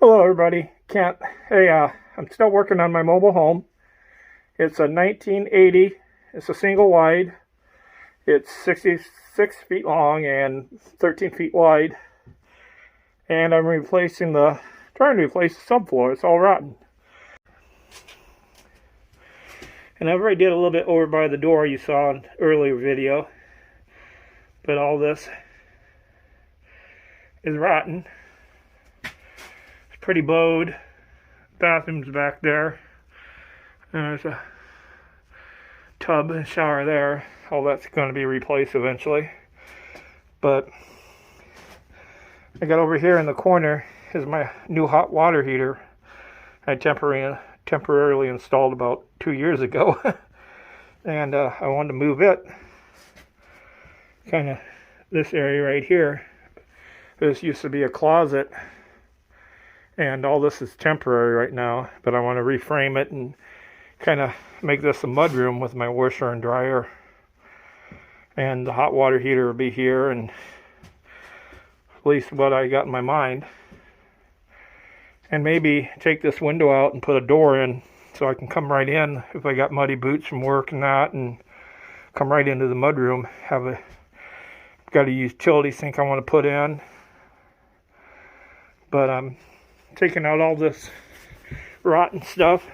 Hello everybody, Kent. Hey, I'm still working on my mobile home. It's a 1980, it's a single wide. It's 66 feet long and 13 feet wide. And I'm trying to replace the subfloor. It's all rotten. And I've already did a little bit over by the door you saw in an earlier video. But all this is rotten. Pretty bowed. Bathroom's back there. And there's a tub and shower there. All that's going to be replaced eventually. But I got over here in the corner is my new hot water heater I temporarily installed about 2 years ago. And I wanted to move it. Kind of this area right here. This used to be a closet. And all this is temporary right now, but I want to reframe it and kind of make this a mudroom with my washer and dryer. And the hot water heater will be here, and at least what I got in my mind. And maybe take this window out and put a door in so I can come right in if I got muddy boots from work and that, and come right into the mudroom. Got a utility sink I want to put in. But I'm taking out all this rotten stuff,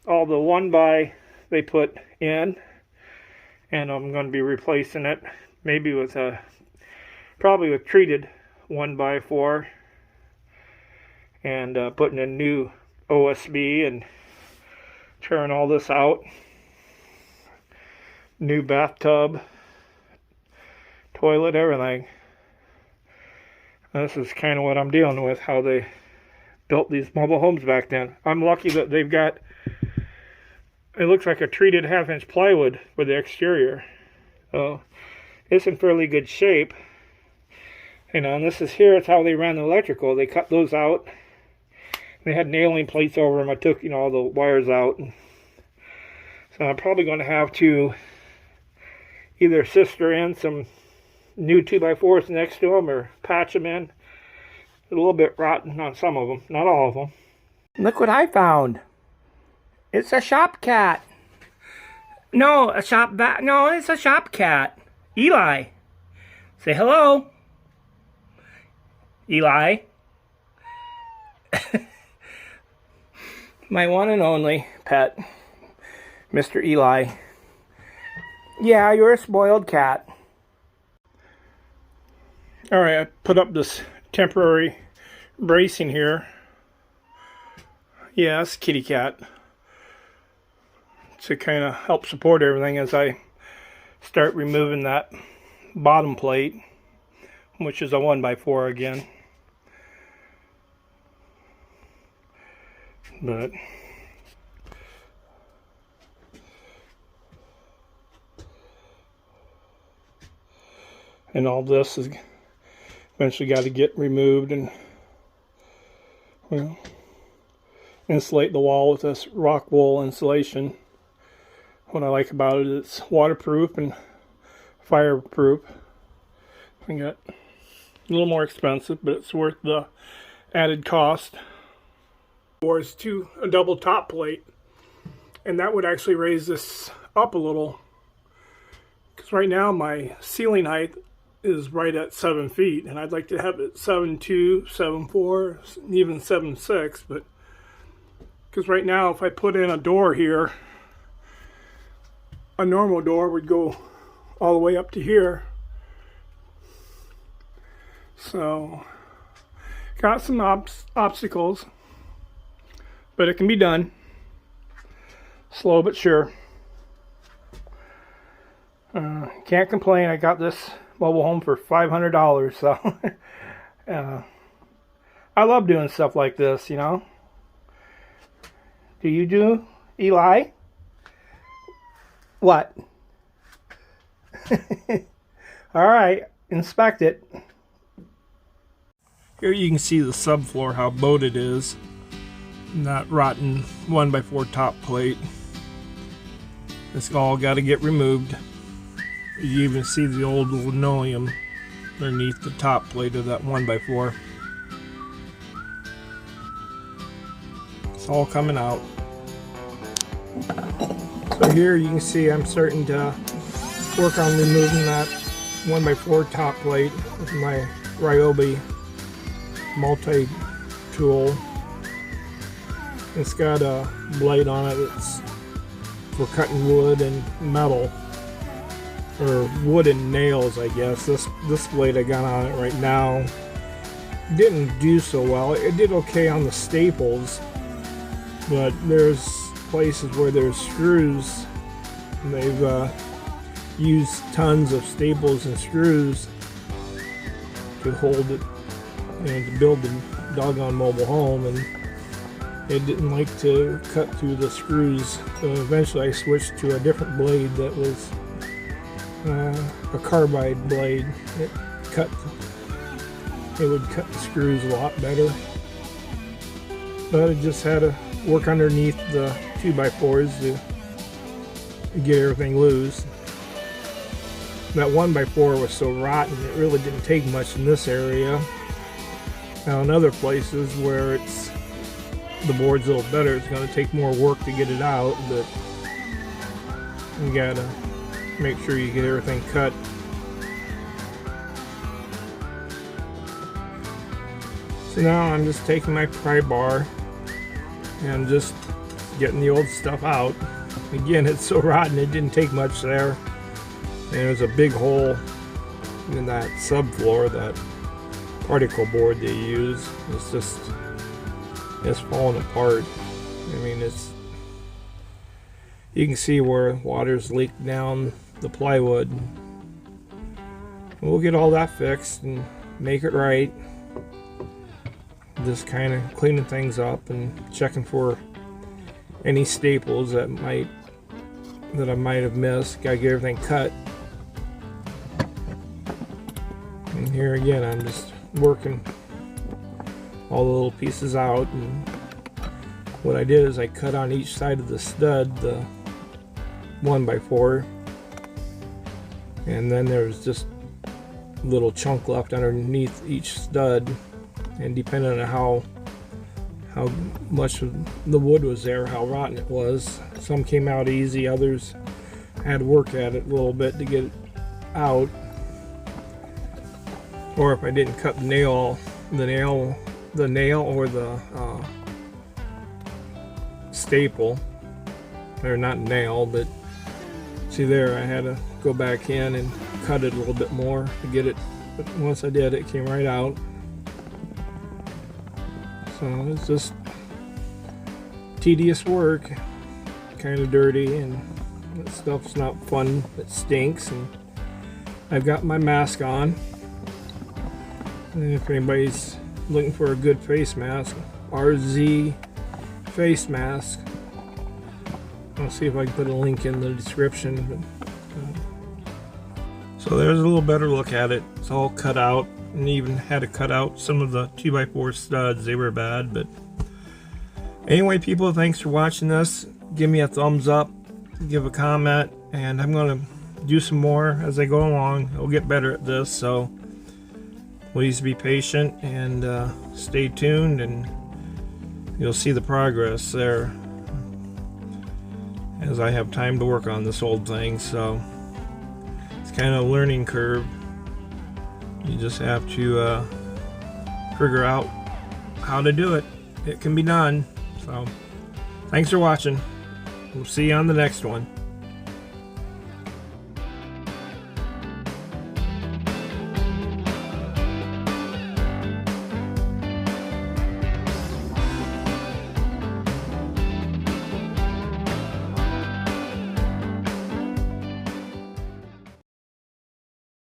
all the 1x they put in, and I'm going to be replacing it maybe with probably with treated 1x4, and putting in new OSB and tearing all this out. New bathtub, toilet, everything. This is kind of what I'm dealing with, how they built these mobile homes back then. I'm lucky that they've got, it looks like a treated 1/2-inch plywood for the exterior. So it's in fairly good shape. You know, and this is here, it's how they ran the electrical. They cut those out. They had nailing plates over them. I took, all the wires out. So I'm probably going to have to either sister in some new 2x4s next to them or patch them in. A little bit rotten on some of them, not all of them. Look what I found. It's a shop cat. No, it's a shop cat. Eli. Say hello. Eli. My one and only pet, Mr. Eli. Yeah, you're a spoiled cat. Alright, I put up this temporary bracing here. Yeah, it's kitty cat. To kind of help support everything as I start removing that bottom plate, which is a 1x4 again. But and all this is eventually got to get removed and, insulate the wall with this rock wool insulation. What I like about it is it's waterproof and fireproof. I got a little more expensive, but it's worth the added cost. Or is a double top plate, and that would actually raise this up a little, because right now my ceiling height is right at 7 feet, and I'd like to have it 7'2", 7'4", even 7'6", but because right now if I put in a door here, a normal door would go all the way up to here. So got some obstacles, but it can be done. Slow but sure. Can't complain. I got this mobile home for $500, so I love doing stuff like this, Do you do, Eli? What? Alright, inspect it. Here you can see the subfloor, how bowed it is. And that rotten 1x4 top plate. It's all got to get removed. You even see the old linoleum underneath the top plate of that 1x4. It's all coming out. So here you can see I'm starting to work on removing that 1x4 top plate with my Ryobi multi-tool. It's got a blade on it that's for cutting wood and metal, or wood and nails, I guess. This blade I got on it right now didn't do so well. It did okay on the staples, but there's places where there's screws, and they've used tons of staples and screws to hold it and to build the doggone mobile home, and it didn't like to cut through the screws. So eventually I switched to a different blade that was a carbide blade. It would cut the screws a lot better, but it just had to work underneath the 2x4s to get everything loose. That 1x4 was so rotten it really didn't take much in this area. Now in other places where the board's a little better, it's going to take more work to get it out, but you gotta make sure you get everything cut. So now I'm just taking my pry bar and just getting the old stuff out. Again, it's so rotten it didn't take much there. And there's a big hole in that subfloor, that particle board they use. It's falling apart. I mean, you can see where water's leaked down the plywood. We'll get all that fixed and make it right. Just kind of cleaning things up and checking for any staples that I might have missed. Gotta get everything cut. And here again, I'm just working all the little pieces out, and what I did is I cut on each side of the stud, the 1x4, and then there's just a little chunk left underneath each stud, and depending on how much of the wood was there, how rotten it was, some came out easy, others had to work at it a little bit to get it out. Or if I didn't cut the nail or the staple, or not nail, but see there, I had to go back in and cut it a little bit more to get it, but once I did, it came right out. So it's just tedious work, kind of dirty, and that stuff's not fun. It stinks, and I've got my mask on. And if anybody's looking for a good face mask, RZ face mask, I'll see if I can put a link in the description. So there's a little better look at it. It's all cut out, and even had to cut out some of the 2x4 studs. They were bad, but anyway, people, thanks for watching this. Give me a thumbs up, give a comment, and I'm going to do some more as I go along. I'll get better at this, so please be patient and stay tuned, and you'll see the progress there as I have time to work on this old thing. So it's kind of a learning curve. You just have to figure out how to do it. It can be done. So thanks for watching. We'll see you on the next one.